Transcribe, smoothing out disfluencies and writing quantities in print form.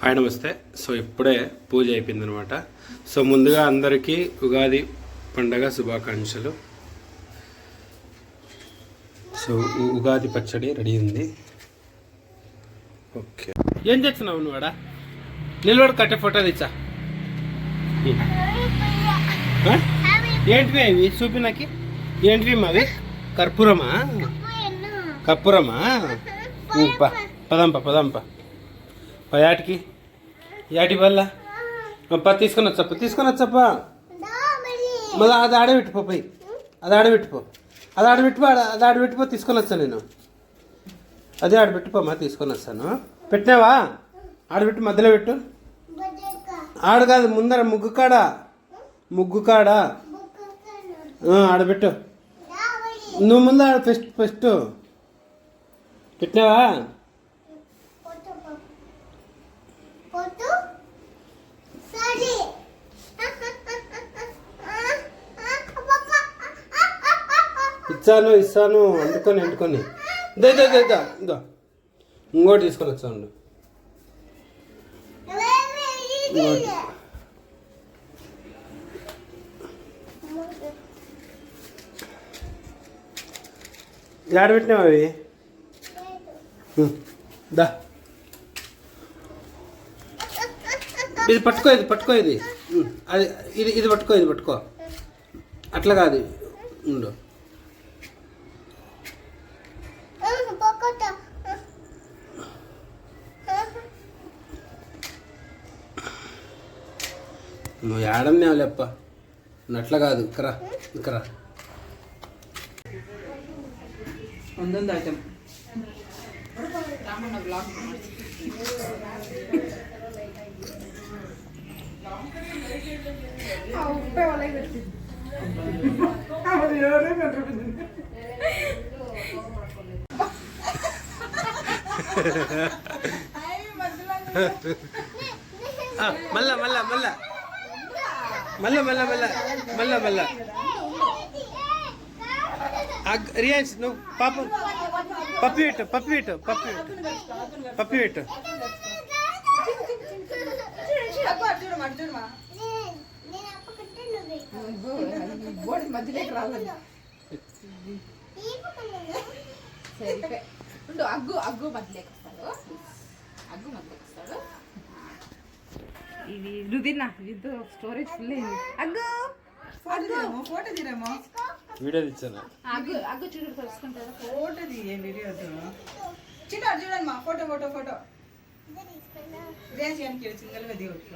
ఆయన వస్తే సో ఇప్పుడే పూజ అయిపోయిందనమాట. సో ముందుగా అందరికీ ఉగాది పండగ శుభాకాంక్షలు. సో ఉగాది పచ్చడి రెడీ ఉంది. ఓకే, ఏం చేస్తున్నావు నువ్వాడా? నిలబడి కట్టే ఫోటో తెచ్చా. ఏంటివి అవి చూపినాకి? ఏంటివి మావి? కర్పూరమా? కర్పూరమా? పదంప యాటికి యాటి వల్ల తీసుకొని వచ్చప్ప మళ్ళీ అది ఆడబెట్టుపో. పోయి అది ఆడబెట్టుపో తీసుకొని వస్తాను నేను. అదే ఆడబెట్టుపోమా, తీసుకొని వస్తాను. పెట్టినావా? ఆడబెట్టు, మధ్యలో పెట్టు. ఆడు కాదు, ముందర ముగ్గు కాడ ఆడబెట్టు. నువ్వు ముందు ఫస్ట్ పెట్టినావా? ఇస్తాను అంటుకొని ఇదో ఇంకోటి తీసుకొని వచ్చాను. ఆడబెట్టినావు అవి? దా, ఇది పట్టుకో ఇది అది ఇది పట్టుకో. అట్లా కాదు, ఉండు. నువ్వు ఏడన్నా లేప్ప, అట్లా కాదు. ఇక్కరా ಒಂದೊಂದು ಐಟಮ್ మళ్ళా రియాన్స్ నువ్వు పాప పప్పి పెట్టు. అగ్గు మధ్యలోకి వస్తాడు. ఇది రుదినా ఇది స్టోరేజ్ ఫుల్ అయింది. అగ్గు ఫోటో తీరేమో, వీడియో తెచ్చాను. అగ్గు చూడు తెలుసుకుంటారా? ఫోటో తీయ వీడియో చూడండి మా ఫోటో రేస్ సింగల్ గా దిగొచ్చు.